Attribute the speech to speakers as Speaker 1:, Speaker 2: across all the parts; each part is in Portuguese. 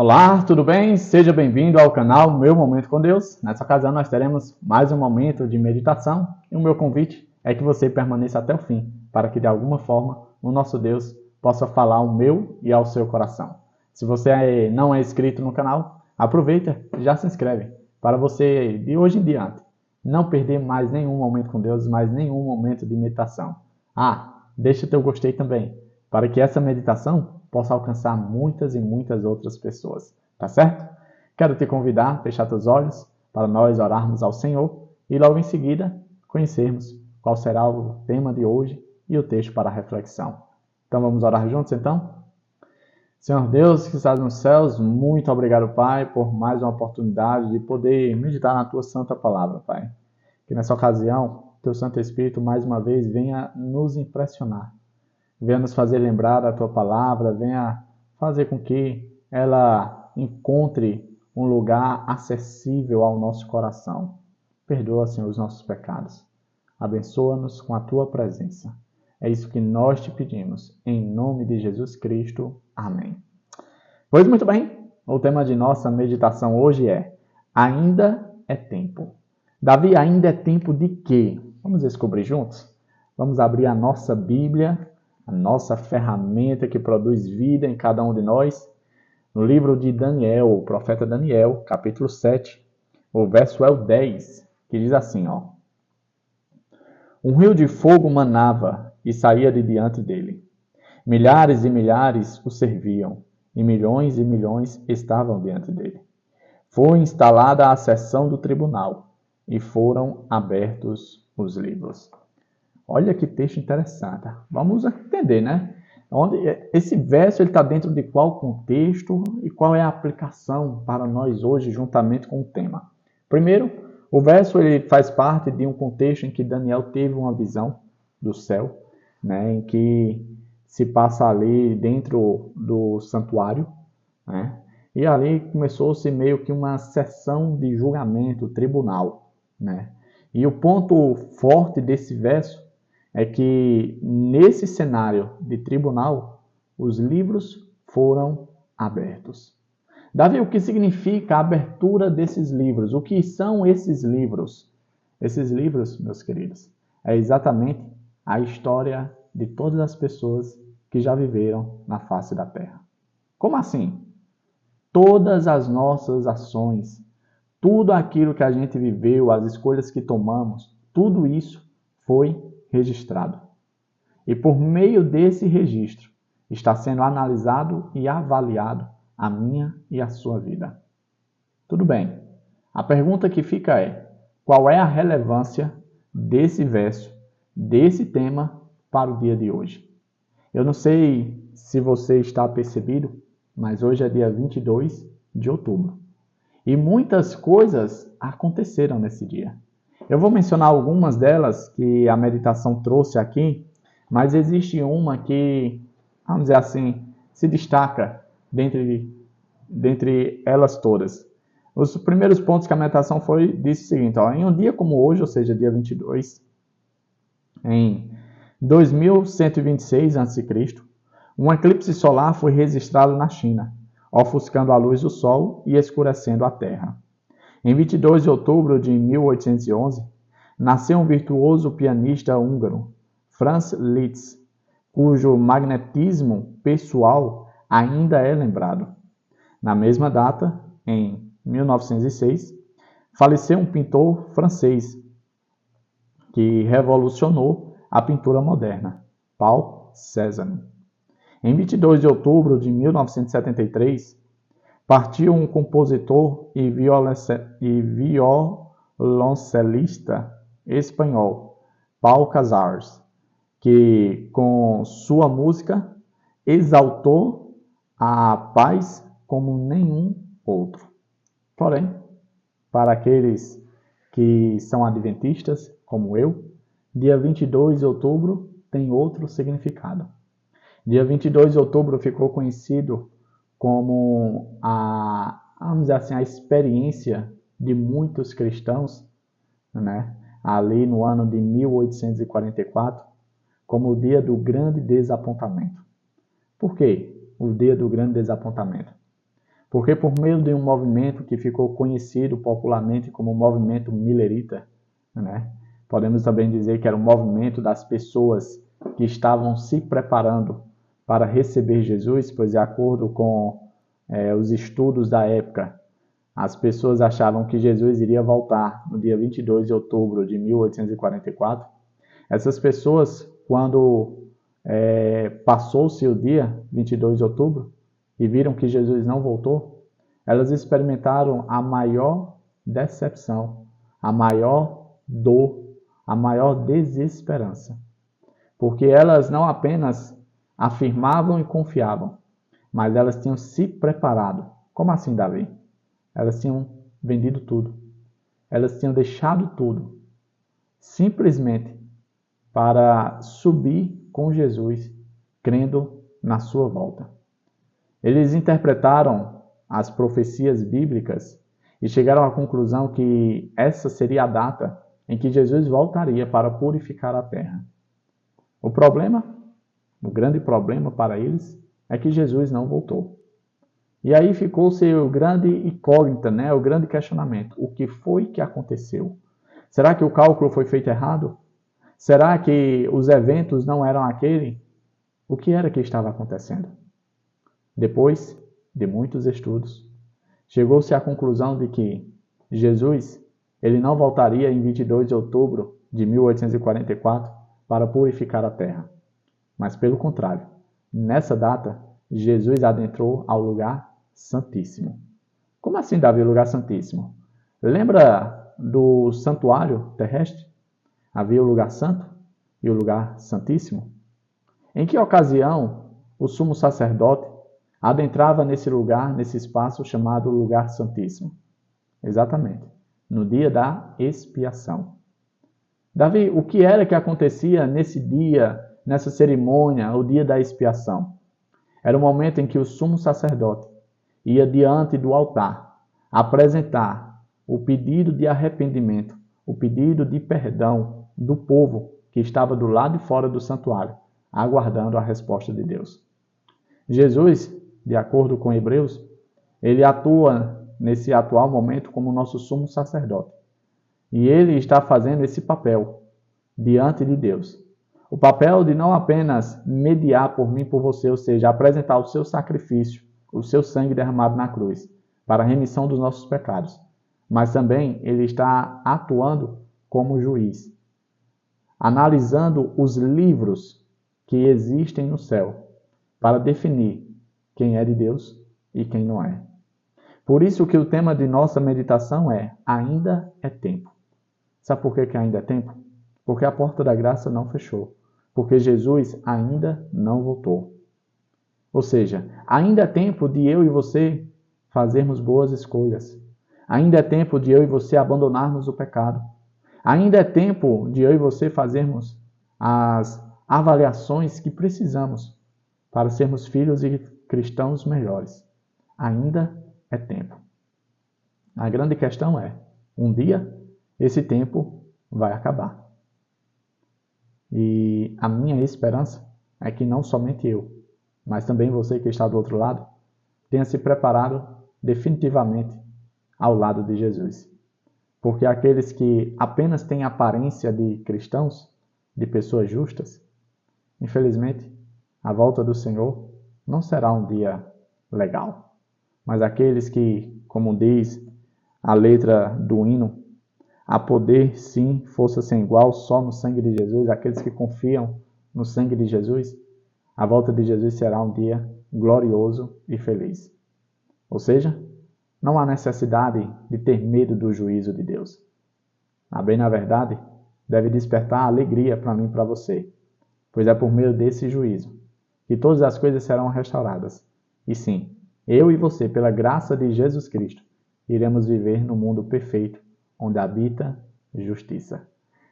Speaker 1: Olá, tudo bem? Seja bem-vindo ao canal Meu Momento com Deus. Nessa ocasião nós teremos mais um momento de meditação e o meu convite é que você permaneça até o fim, para que de alguma forma o nosso Deus possa falar ao meu e ao seu coração. Se você não é inscrito no canal, aproveita e já se inscreve, para você de hoje em diante não perder mais nenhum momento com Deus, mais nenhum momento de meditação. Deixa o teu gostei também, para que essa meditação possa alcançar muitas e muitas outras pessoas, tá certo? Quero te convidar a fechar teus olhos para nós orarmos ao Senhor e logo em seguida conhecermos qual será o tema de hoje e o texto para a reflexão. Então vamos orar juntos então? Senhor Deus que estás nos céus, muito obrigado, Pai, por mais uma oportunidade de poder meditar na Tua Santa Palavra, Pai. Que nessa ocasião, Teu Santo Espírito mais uma vez venha nos impressionar, venha nos fazer lembrar da Tua Palavra, venha fazer com que ela encontre um lugar acessível ao nosso coração. Perdoa, Senhor, os nossos pecados. Abençoa-nos com a Tua presença. É isso que nós te pedimos, em nome de Jesus Cristo. Amém. Pois muito bem, o tema de nossa meditação hoje é Ainda é tempo. Davi, ainda é tempo de quê? Vamos descobrir juntos? Vamos abrir a nossa Bíblia, a nossa ferramenta que produz vida em cada um de nós, no livro de Daniel, o profeta Daniel, capítulo 7, o verso é o 10, que diz assim, Um rio de fogo manava e saía de diante dele. Milhares e milhares o serviam, e milhões estavam diante dele. Foi instalada a sessão do tribunal, e foram abertos os livros. Olha que texto interessante. Vamos entender, né? Esse verso está dentro de qual contexto e qual é a aplicação para nós hoje, juntamente com o tema. Primeiro, o verso ele faz parte de um contexto em que Daniel teve uma visão do céu, né? Em que se passa ali dentro do santuário, né? E ali começou-se meio que uma sessão de julgamento, tribunal, né? E o ponto forte desse verso é que nesse cenário de tribunal, os livros foram abertos. Davi, o que significa a abertura desses livros? O que são esses livros? Esses livros, meus queridos, é exatamente a história de todas as pessoas que já viveram na face da terra. Como assim? Todas as nossas ações, tudo aquilo que a gente viveu, as escolhas que tomamos, tudo isso foi registrado. E por meio desse registro está sendo analisado e avaliado a minha e a sua vida. Tudo bem. A pergunta que fica é: qual é a relevância desse verso, desse tema para o dia de hoje? Eu não sei se você está percebido, mas hoje é dia 22 de outubro. E muitas coisas aconteceram nesse dia. Eu vou mencionar algumas delas que a meditação trouxe aqui, mas existe uma que, vamos dizer assim, se destaca dentre elas todas. Os primeiros pontos que a meditação disse o seguinte, em um dia como hoje, ou seja, dia 22, em 2126 a.C., um eclipse solar foi registrado na China, ofuscando a luz do Sol e escurecendo a Terra. Em 22 de outubro de 1811, nasceu um virtuoso pianista húngaro, Franz Liszt, cujo magnetismo pessoal ainda é lembrado. Na mesma data, em 1906, faleceu um pintor francês que revolucionou a pintura moderna, Paul Cézanne. Em 22 de outubro de 1973, partiu um compositor e violoncelista espanhol, Pau Casals, que com sua música exaltou a paz como nenhum outro. Porém, para aqueles que são adventistas, como eu, dia 22 de outubro tem outro significado. Dia 22 de outubro ficou conhecido como vamos dizer assim, a experiência de muitos cristãos, né, ali no ano de 1844, como o dia do grande desapontamento. Por quê o dia do grande desapontamento? Porque por meio de um movimento que ficou conhecido popularmente como o movimento milerita, né? Podemos também dizer que era um movimento das pessoas que estavam se preparando para receber Jesus, pois de acordo com os estudos da época, as pessoas achavam que Jesus iria voltar no dia 22 de outubro de 1844. Essas pessoas, quando passou-se o dia 22 de outubro e viram que Jesus não voltou, elas experimentaram a maior decepção, a maior dor, a maior desesperança. Porque elas não apenas afirmavam e confiavam, mas elas tinham se preparado. Como assim, Davi? Elas tinham vendido tudo. Elas tinham deixado tudo, simplesmente para subir com Jesus, crendo na sua volta. Eles interpretaram as profecias bíblicas e chegaram à conclusão que essa seria a data em que Jesus voltaria para purificar a terra. O grande problema para eles, é que Jesus não voltou. E aí ficou-se o grande incógnita, né? O grande questionamento. O que foi que aconteceu? Será que o cálculo foi feito errado? Será que os eventos não eram aquele? O que era que estava acontecendo? Depois de muitos estudos, chegou-se à conclusão de que Jesus ele não voltaria em 22 de outubro de 1844 para purificar a terra. Mas, pelo contrário, nessa data, Jesus adentrou ao lugar santíssimo. Como assim, Davi, lugar santíssimo? Lembra do santuário terrestre? Havia o lugar santo e o lugar santíssimo. Em que ocasião o sumo sacerdote adentrava nesse lugar, nesse espaço chamado lugar santíssimo? Exatamente, no dia da expiação. Davi, o que era que acontecia nesse dia, nessa cerimônia, o dia da expiação? Era o momento em que o sumo sacerdote ia diante do altar apresentar o pedido de arrependimento, o pedido de perdão do povo que estava do lado de fora do santuário, aguardando a resposta de Deus. Jesus, de acordo com Hebreus, ele atua nesse atual momento como nosso sumo sacerdote. E ele está fazendo esse papel diante de Deus. O papel de não apenas mediar por mim e por você, ou seja, apresentar o seu sacrifício, o seu sangue derramado na cruz, para a remissão dos nossos pecados. Mas também ele está atuando como juiz, analisando os livros que existem no céu, para definir quem é de Deus e quem não é. Por isso que o tema de nossa meditação é Ainda é Tempo. Sabe por que ainda é tempo? Porque a porta da graça não fechou. Porque Jesus ainda não voltou. Ou seja, ainda é tempo de eu e você fazermos boas escolhas. Ainda é tempo de eu e você abandonarmos o pecado. Ainda é tempo de eu e você fazermos as avaliações que precisamos para sermos filhos e cristãos melhores. Ainda é tempo. A grande questão é, um dia esse tempo vai acabar. E a minha esperança é que não somente eu, mas também você que está do outro lado, tenha se preparado definitivamente ao lado de Jesus. Porque aqueles que apenas têm aparência de cristãos, de pessoas justas, infelizmente, a volta do Senhor não será um dia legal. Mas aqueles que, como diz a letra do hino, há poder, sim, força sem igual, só no sangue de Jesus. Aqueles que confiam no sangue de Jesus, a volta de Jesus será um dia glorioso e feliz. Ou seja, não há necessidade de ter medo do juízo de Deus. Bem, na verdade, deve despertar alegria para mim e para você, pois é por meio desse juízo que todas as coisas serão restauradas. E sim, eu e você, pela graça de Jesus Cristo, iremos viver no mundo perfeito, onde habita justiça.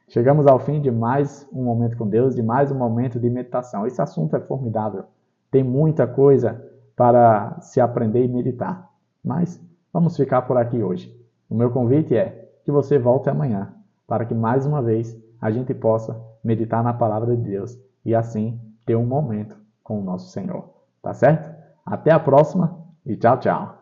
Speaker 1: Chegamos ao fim de mais um momento com Deus, de mais um momento de meditação. Esse assunto é formidável. Tem muita coisa para se aprender e meditar. Mas vamos ficar por aqui hoje. O meu convite é que você volte amanhã, para que mais uma vez a gente possa meditar na palavra de Deus e assim ter um momento com o nosso Senhor. Tá certo? Até a próxima e tchau, tchau.